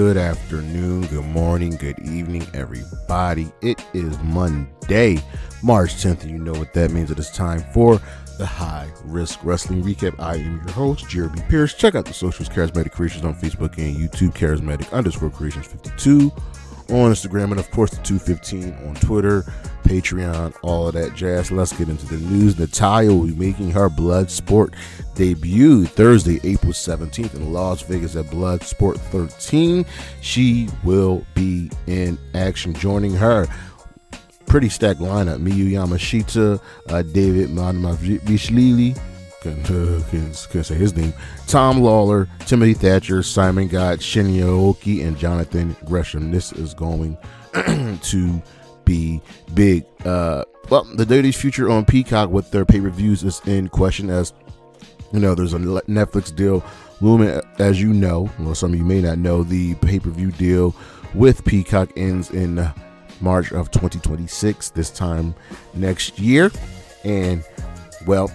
Good afternoon, good morning, good evening, everybody. It is Monday, March 10th, and you know what that means. It is time for the High Risk Wrestling Recap. I am your host, Jeremy Pierce. Check out the socials, Charismatic Creations on Facebook and YouTube, Charismatic_Creations52 on Instagram, and of course the 215 on Twitter, Patreon, all of that jazz. Let's get into the news. Natalya will be making her Bloodsport debut Thursday, April 17th in Las Vegas at Bloodsport 13. She will be in action. Joining her, pretty stacked lineup: Miyu Yamashita, David Manamavishvili, can't say his name, Tom Lawler, Timothy Thatcher, Simon Gott, Shinya Aoki, and Jonathan Gresham. This is going to be big. Well, the WWE's future on Peacock with their pay-per-views is in question. As you know, there's a Netflix deal looming. As you know, well, some of you may not know, the pay-per-view deal with Peacock ends in March of 2026, this time next year. And, well,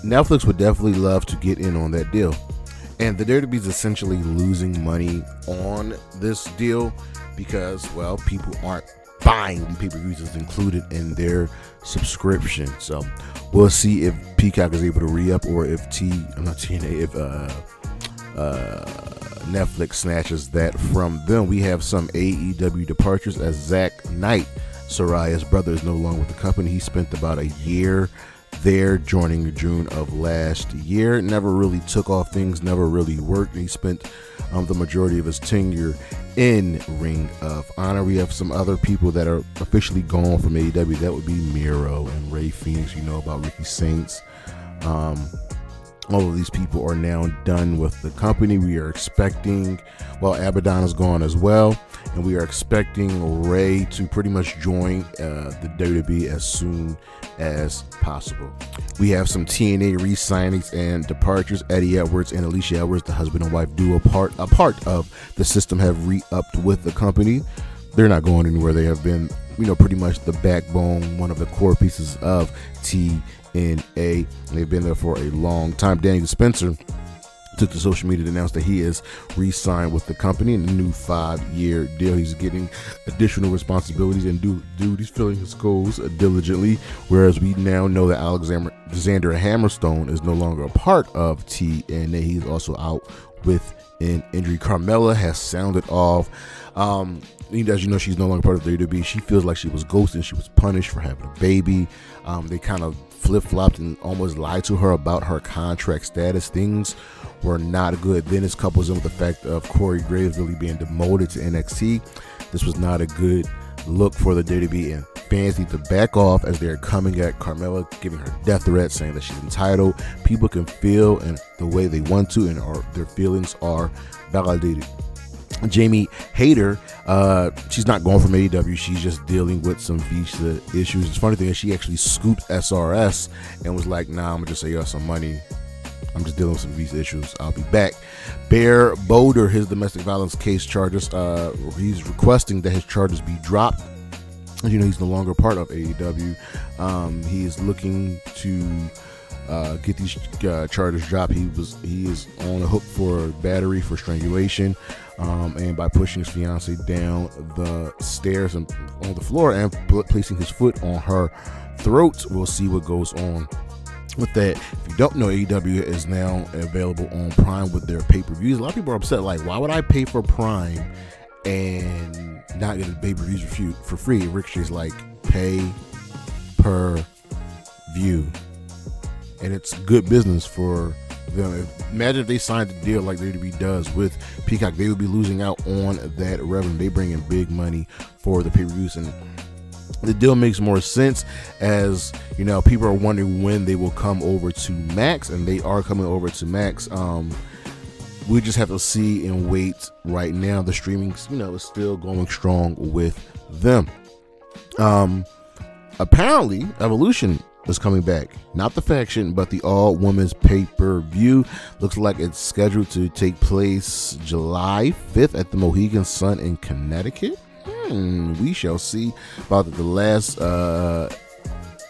Netflix would definitely love to get in on that deal. And the WWE is essentially losing money on this deal because, well, people aren't buying the pay-per-views as included in their subscription. So we'll see if Peacock is able to re-up, or if Netflix snatches that from them. We have some AEW departures as Zack Knight, Soraya's brother, is no longer with the company. He spent about a year there, joining June of last year. Never really took off, things never really worked. He spent the majority of his tenure in Ring of Honor. We have some other people that are officially gone from AEW. That would be Miro and Ray Phoenix. You know about Ricky Saints. All of these people are now done with the company. We are expecting, well, Abaddon is gone as well, and we are expecting Ray to pretty much join the WWE as soon as possible. We have some TNA re-signings and departures. Eddie Edwards and Alicia Edwards, the husband and wife duo, a part of the system, have re-upped with the company. They're not going anywhere. They have been, pretty much the backbone, one of the core pieces of TNA. They've been there for a long time. Daniel Spencer took to social media to announce that he is re-signed with the company in a new 5-year deal. He's getting additional responsibilities and duties, filling his goals diligently, whereas we now know that Alexander Hammerstone is no longer a part of TNA. He's also out with an injury. Carmella has sounded off. As you know, she's no longer part of the WWE. She feels like she was ghosted. She was punished for having a baby. They kind of flip-flopped and almost lied to her about her contract status. Things were not good. Then it's coupled in with the fact of Corey Graves really being demoted to NXT. This was not a good look for the WWE, and fans need to back off as they're coming at Carmella, giving her death threats, saying that she's entitled. People can feel in the way they want to, and their feelings are validated. Jamie Hayter, she's not going from AEW. She's just dealing with some visa issues. The funny thing is, she actually scooped SRS and was like, nah, I'm gonna just say y'all some money. I'm just dealing with some visa issues. I'll be back. Bear Boulder, his domestic violence case charges, he's requesting that his charges be dropped. He's no longer part of AEW. He is looking to get these charges dropped. He is on the hook for battery, for strangulation, and by pushing his fiance down the stairs and on the floor and placing his foot on her throat. We'll see what goes on with that. If you don't know, AEW is now available on Prime with their pay-per-views. A lot of people are upset, like, why would I pay for Prime and not get the pay-per-views for free? Ricochet's like, pay per view. And it's good business for them. Imagine if they signed a deal like WWE does with Peacock. They would be losing out on that revenue. They bring in big money for the pay-per-views, and the deal makes more sense, as people are wondering when they will come over to Max, and they are coming over to Max. We just have to see and wait. Right now, the streaming, is still going strong with them. Apparently, Evolution is coming back. Not the faction, but the all-women's pay-per-view. Looks like it's scheduled to take place July 5th at the Mohegan Sun in Connecticut. We shall see. About the last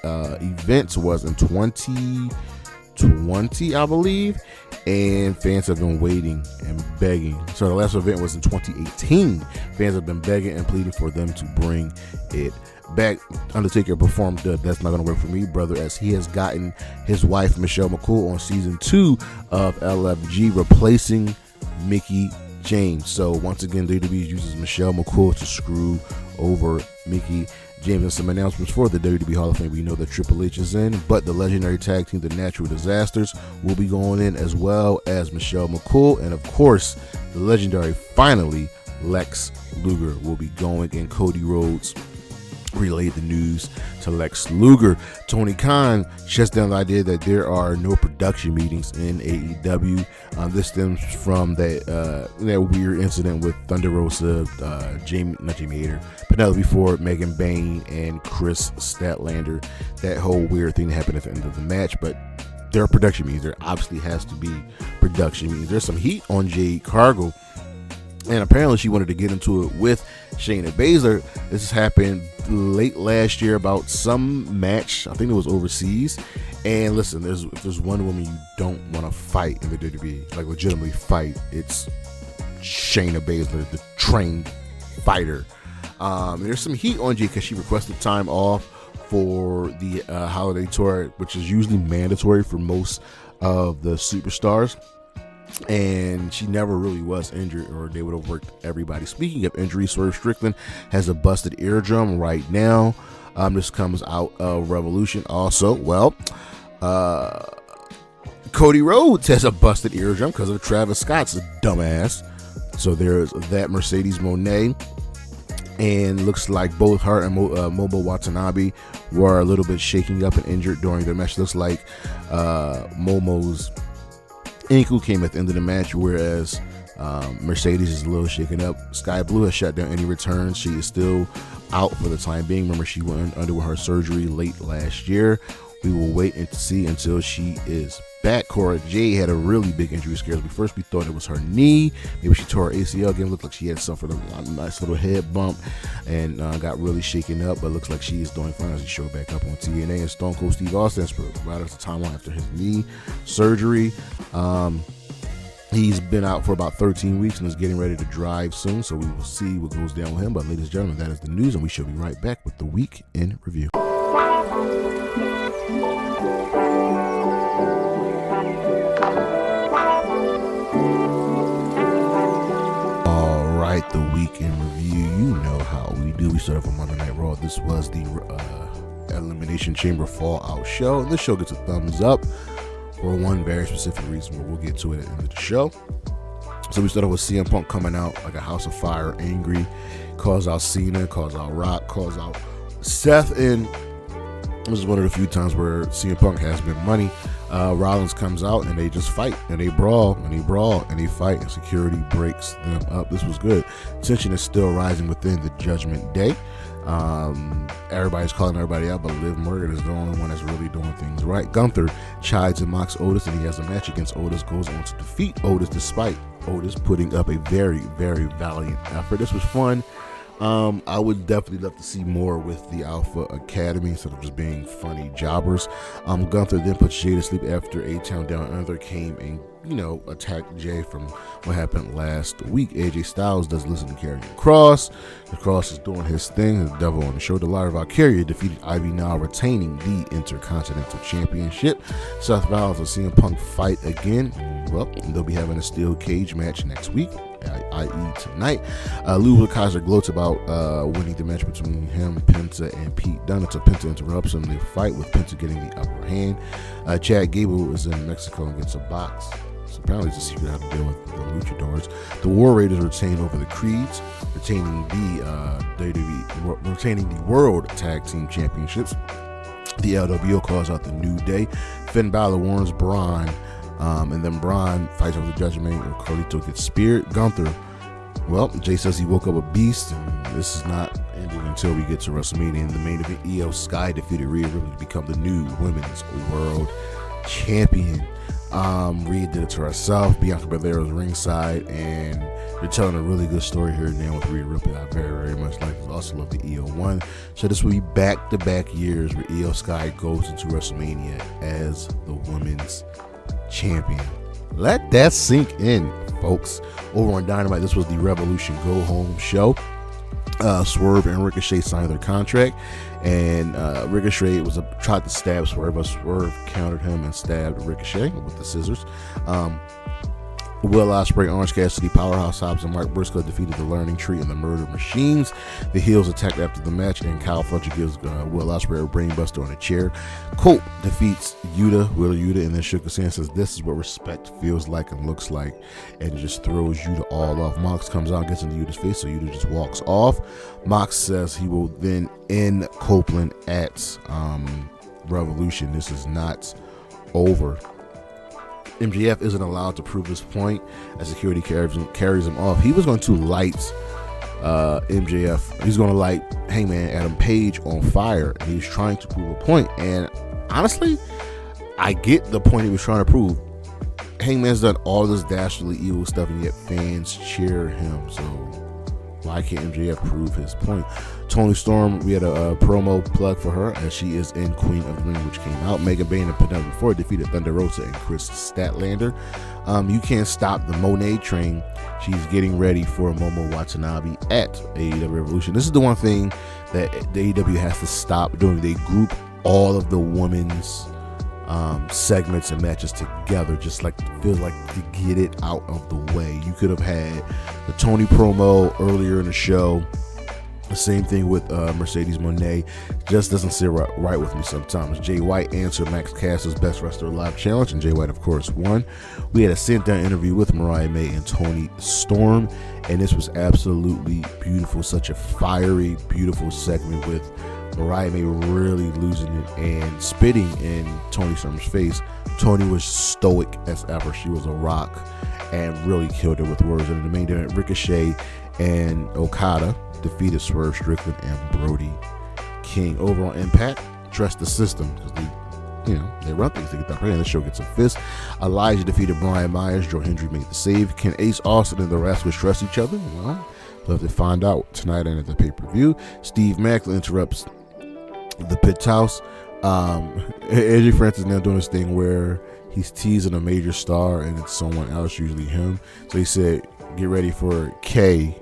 event was in 2020, I believe, and fans have been waiting and begging. So the last event was in 2018. Fans have been begging and pleading for them to bring it back. Undertaker performed That's Not Gonna Work For Me, brother, as he has gotten his wife Michelle McCool on season 2 of LFG, replacing Mickie James. So once again, WWE uses Michelle McCool to screw over Mickie James. And some announcements for the WWE Hall of Fame. We know that Triple H is in, but the legendary tag team, the Natural Disasters, will be going in, as well as Michelle McCool. And of course, the legendary, finally, Lex Luger will be going, and Cody Rhodes relayed the news to Lex Luger. Tony Khan shuts down the idea that there are no production meetings in AEW. This stems from that weird incident with Thunder Rosa, Penelope Ford, Megan Bayne, and Chris Statlander. That whole weird thing that happened at the end of the match, but there are production meetings. There obviously has to be production meetings. There's some heat on Jade Cargill, and apparently she wanted to get into it with Shayna Baszler. This happened late last year about some match. I think it was overseas. And listen, if there's one woman you don't want to fight in the WWE, like legitimately fight, it's Shayna Baszler, the trained fighter. There's some heat on Jay because she requested time off for the holiday tour, which is usually mandatory for most of the superstars. And she never really was injured, or they would have worked everybody. Speaking of injury, Swerve Strickland has a busted eardrum right now. This comes out of Revolution. Also, Cody Rhodes has a busted eardrum because of Travis Scott's dumbass. So there's that. Mercedes Moné, and looks like both her and Momo Watanabe were a little bit shaking up and injured during the match. Looks like Momo's ankle came at the end of the match, whereas Mercedes is a little shaken up. Sky Blue has shut down any returns. She is still out for the time being. Remember, she went under her surgery late last year. We will wait and see until she is back. Cora Jade had a really big injury scare. First, we thought it was her knee. Maybe she tore her ACL again. Looked like she had suffered a nice little head bump and got really shaken up. But looks like she is doing fine as she showed back up on TNA. And Stone Cold Steve Austin has provided us a timeline after his knee surgery. He's been out for about 13 weeks and is getting ready to drive soon. So we will see what goes down with him. But ladies and gentlemen, that is the news, and we shall be right back with the Week in Review. The Week in Review. You know how we do. We start off on Monday Night Raw. This was the Elimination Chamber Fallout show. And this show gets a thumbs up for one very specific reason, but we'll get to it at the end of the show. So we started with CM Punk coming out like a house of fire, angry, calls out Cena, calls out Rock, calls out Seth, and this is one of the few times where CM Punk has been money. Rollins comes out and they just fight and they brawl and they fight, and security breaks them up. This was good. Tension is still rising within the Judgment Day. Everybody's calling everybody out, but Liv Morgan is the only one that's really doing things right. Gunther chides and mocks Otis, and he has a match against Otis, goes on to defeat Otis despite Otis putting up a very, very valiant effort. This was fun. I would definitely love to see more with the Alpha Academy instead of just being funny jobbers. Gunther then puts Jay to sleep after A-Town Down Under came and, attacked Jay from what happened last week. AJ Styles does listen to Karrion Kross. The Kross is doing his thing. The Devil on the Show. The Liar Valkyria defeated Ivy Nile, retaining the Intercontinental Championship. Seth Rollins and CM Punk fight again. Well, they'll be having a steel cage match next week, i.e. tonight. Lou Kaiser gloats about winning the match between him, Penta, and Pete Dunne until Penta interrupts him. They fight with Penta getting the upper hand. Chad Gable is in Mexico and gets a box. So apparently it's a secret how to deal with the luchadors. The War Raiders retain over the Creeds, retaining the World Tag Team Championships. The LWO calls out the New Day. Finn Balor warns Braun. And then Braun fights over the Judgment, and Carlito gets speared. Gunther, Jay says he woke up a beast, and this is not ending until we get to WrestleMania. In the main event, Io Sky defeated Rhea Ripley to become the new Women's World Champion. Rhea did it to herself. Bianca Belair was ringside, and they're telling a really good story here now with Rhea Ripley. I very, very much like it. Also love the Io one. So this will be back-to-back years where Io Sky goes into WrestleMania as the Women's Champion. Let that sink in, folks. Over on Dynamite, this was the Revolution Go Home show. Swerve and Ricochet signed their contract, and Ricochet tried to stab Swerve, but Swerve countered him and stabbed Ricochet with the scissors. Will Ospreay, Orange Cassidy, Powerhouse Hobbs, and Mark Briscoe defeated the Learning Tree and the Murder Machines. The heels attacked after the match, and Kyle Fletcher gives Will Ospreay a brainbuster on a chair. Colt defeats Wheeler Yuta, and then shook his hand and says, "This is what respect feels like and looks like," and just throws Yuta all off. Mox comes out, gets into Yuta's face, so Yuta just walks off. Mox says he will then end Copeland at Revolution. This is not over. MJF isn't allowed to prove his point as security carries him off. He was going to light MJF. He's going to light Hangman Adam Page on fire. And he's trying to prove a point. And honestly, I get the point he was trying to prove. Hangman's done all this dastardly evil stuff, and yet fans cheer him. So why can't MJF prove his point? Toni Storm, we had a promo plug for her, as she is in Queen of the Ring, which came out. Megan Bayne and Penelope Ford defeated Thunder Rosa and Chris Statlander. You can't stop the Monet train. She's getting ready for Momo Watanabe at AEW Revolution. This is the one thing that the AEW has to stop doing. They group all of the women's segments and matches together, just like feels like to get it out of the way. You could have had the Toni promo earlier in the show. The same thing with Mercedes Moné. Just doesn't sit right with me sometimes. Jay White answered Max Caster's Best Wrestler Live challenge, and Jay White, of course, won. We had a sit-down interview with Mariah May and Toni Storm, and this was absolutely beautiful. Such a fiery, beautiful segment with Mariah May really losing it and spitting in Toni Storm's face. Toni was stoic as ever. She was a rock and really killed it with words. And in the main event, Ricochet and Okada defeated Swerve, Strickland, and Brody King. Over on Impact, trust the system, because they run things to get that play, and the show gets a fist. Elijah defeated Brian Myers. Joe Hendry made the save. Can Ace Austin and the Rascals trust each other? Well, we'll have to find out tonight and at the pay-per-view. Steve Macklin interrupts the Pit House. AJ Francis now doing this thing where he's teasing a major star, and it's someone else, usually him. So he said, "Get ready for KO."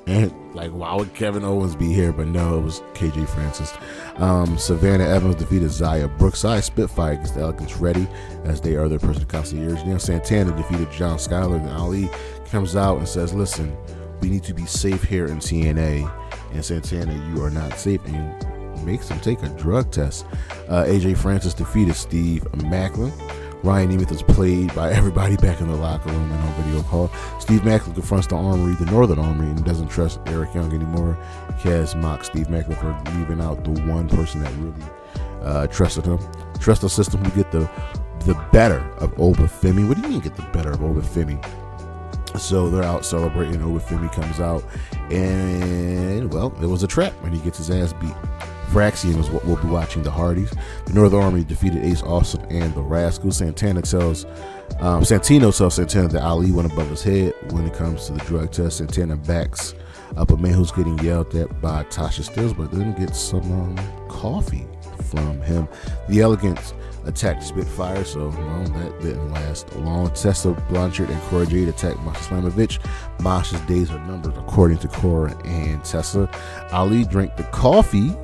And like, why would Kevin Owens be here? But no, it was KJ Francis. Savannah Evans defeated Zaya Brookside. Spitfire against the Elegance Ready, as they are their personal concierge. Now Santana defeated John Skyler. And Ali comes out and says, "Listen, we need to be safe here in TNA." And Santana, "You are not safe," and makes him take a drug test. AJ Francis defeated Steve Macklin. Ryan Nemeth is played by everybody back in the locker room and on video call. Steve Macklin confronts the Armory, the Northern Armory, and doesn't trust Eric Young anymore. He has mocked Steve Macklin for leaving out the one person that really trusted him. Trust the system who get the better of Obafemi. What do you mean get the better of Obafemi? So they're out celebrating. Obafemi comes out, and well, it was a trap, and he gets his ass beat. Fraxian is what we'll be watching. The Hardys. The Northern Army defeated Ace Austin and the Rascals. Santino tells Santana that Ali went above his head when it comes to the drug test. Santana backs up a man who's getting yelled at by Tasha Steelz, but then gets some coffee from him. The Elegance attacked Spitfire, so that didn't last long. Tessa Blanchard and Cora Jade attacked Masha Slamovich. Masha's days are numbered, according to Cora and Tessa. Ali drank the coffee,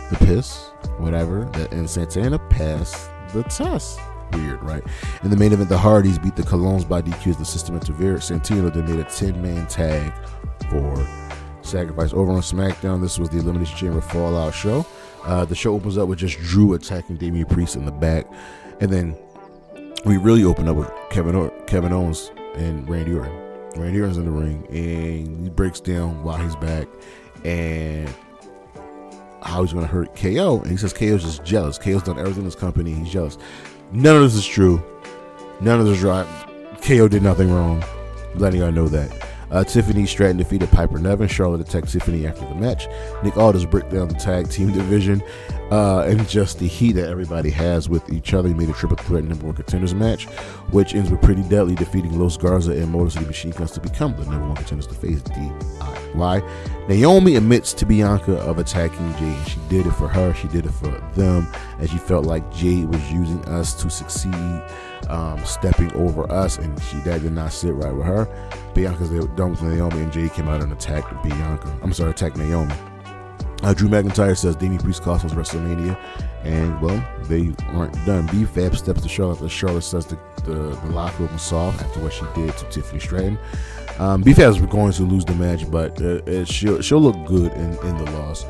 the piss, whatever, and Santana passed the test. Weird, right? In the main event, the Hardys beat the Colognes by DQ as the system interfered. Santino then made a 10-man tag for Sacrifice. Over on SmackDown, this was the Elimination Chamber Fallout show. The show opens up with just Drew attacking Damian Priest in the back, and then we really open up with Kevin Owens and Randy Orton. Randy Orton's in the ring, and he breaks down why he's back and how he's going to hurt KO. And he says KO's just jealous. KO's done everything in this company. He's jealous. None of this is true. None of this is right. KO did nothing wrong. Letting y'all know that. Tiffany Stratton defeated Piper Nevin. Charlotte attacked Tiffany after the match. Nick Aldis break down the tag team division and just the heat that everybody has with each other. He made a triple threat number one contenders match, which ends with Pretty Deadly defeating Los Garza and Motor City Machine Guns to become the number one contenders to face DIY. Naomi admits to Bianca of attacking Jade. She did it for her. She did it for them, and she felt like Jade was using us to succeed, stepping over us, and that did not sit right with her. Bianca's done with Naomi, and Jade came out and attacked Naomi. Drew McIntyre says Damian Priest cost us WrestleMania, and well, they aren't done. B-Fab steps to Charlotte. Charlotte says the locker room was soft after what she did to Tiffany Stratton. B-Fab is going to lose the match, but she'll look good in the loss.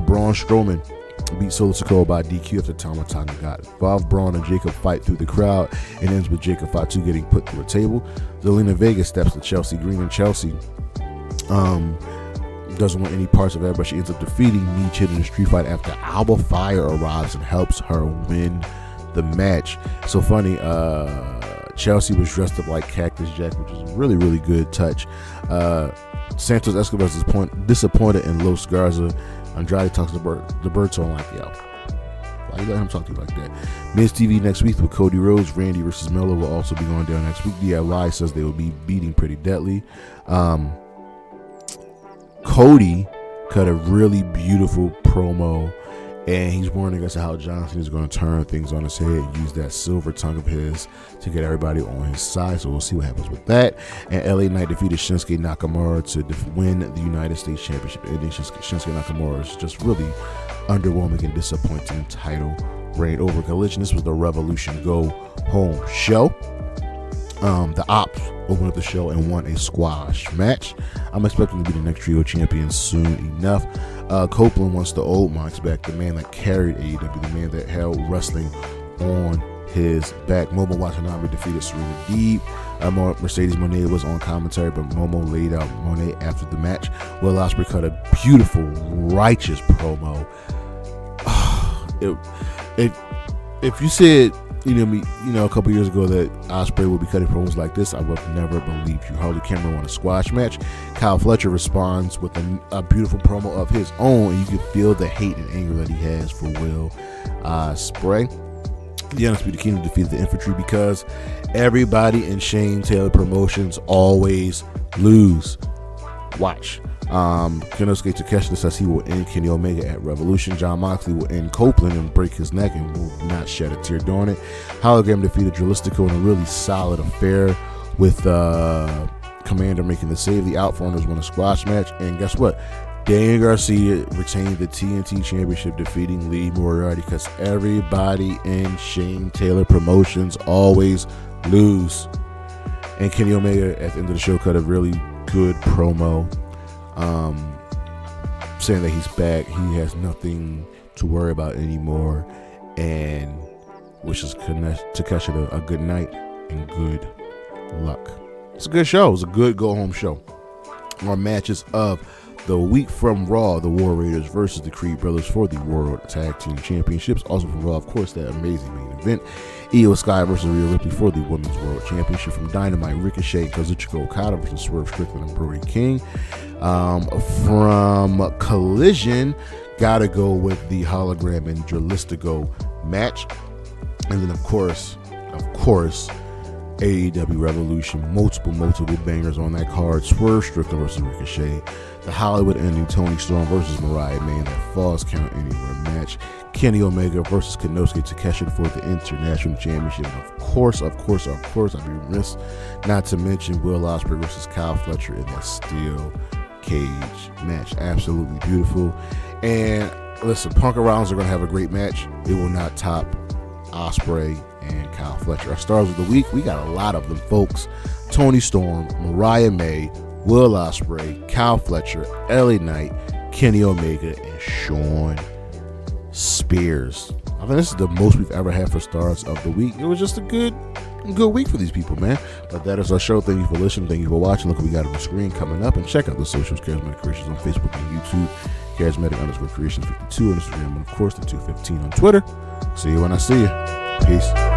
Braun Strowman beat Solo Sikoa by DQ after Tama Tonga got involved. Braun and Jacob fight through the crowd and ends with Jacob Fatu getting put through a table. Zelina Vega steps to Chelsea Green, and Chelsea doesn't want any parts of it, but she ends up defeating Meech in a street fight after Alba Fire arrives and helps her win the match. So funny, Chelsea was dressed up like Cactus Jack, which was a really, really good touch. Santos Escobar is disappointed in Los Garza. Andrade talks to the bird tone like, yo, why you let him talk to you like that? Miz TV next week with Cody Rhodes. Randy versus Miller will also be going down next week. DIY says they will be beating Pretty Deadly. Cody cut a really beautiful promo, and he's warning us how Johnson is going to turn things on his head and use that silver tongue of his to get everybody on his side. So we'll see what happens with that. And LA Knight defeated Shinsuke Nakamura to win the United States Championship. Ending Shinsuke Nakamura's just really underwhelming and disappointing title reign over Collision. This was the Revolution Go Home show. The Ops opened up the show and won a squash match. I'm expecting to be the next trio champion soon enough. Copeland wants the old Mox back, the man that carried AEW, the man that held wrestling on his back. Momo Watanabe defeated Serena Deeb. Mercedes Moné was on commentary, but Momo laid out Moné after the match. Will Ospreay cut a beautiful, righteous promo. If you said a couple years ago that Ospreay would be cutting promos like this, I would have never believed you. Harley Cameron won a squash match. Kyle Fletcher responds with a beautiful promo of his own, and you can feel the hate and anger that he has for Will Ospreay. The Undisputed Kingdom defeated the Infantry because everybody in Shane Taylor Promotions always lose. Watch. Konosuke Takeshita says he will end Kenny Omega at Revolution. John Moxley will end Copeland and break his neck and will not shed a tear doing it. Hologram defeated Dralistico in a really solid affair with Commander making the save. The Outfronters won a squash match, and guess what? Daniel Garcia retained the TNT Championship, defeating Lee Moriarty, because everybody in Shane Taylor Promotions always lose. And Kenny Omega at the end of the show cut a really good promo, saying that he's back, he has nothing to worry about anymore, and wishes Takeshita a good night and good luck. It's a good show. It's a good go-home show. Our matches of the week from Raw: the War Raiders versus the Creed Brothers for the World Tag Team Championships. Also from Raw, of course, that amazing main event: Io Sky versus Rhea Ripley for the Women's World Championship. From Dynamite, Ricochet, Kazuchika Okada versus Swerve, Strickland, and Brody King. From Collision, gotta go with the Hologram and Dralistico match. And then of course, AEW Revolution, multiple bangers on that card. Swerve Strickland versus Ricochet, the Hollywood ending Toni Storm versus Mariah, man, that Falls Count Anywhere match. Kenny Omega versus Konosuke Takeshita for the International Championship. And of course, I'd be remiss not to mention Will Ospreay versus Kyle Fletcher in that steel cage match. Absolutely beautiful. And listen, Punk and Rollins are going to have a great match. It will not top Ospreay and Kyle Fletcher. Our stars of the week, we got a lot of them, folks. Toni Storm, Mariah May, Will Ospreay, Kyle Fletcher, LA Knight, Kenny Omega, and Shawn Spears. I think this is the most we've ever had for stars of the week. It was just a good week for these people, man. But that is our show. Thank you for listening. Thank you for watching. Look what we got on the screen coming up. And check out the socials: Charismatic Creations on Facebook and YouTube, Charismatic_Creations 52 on Instagram, and of course the 215 on Twitter. See you when I see you. Peace.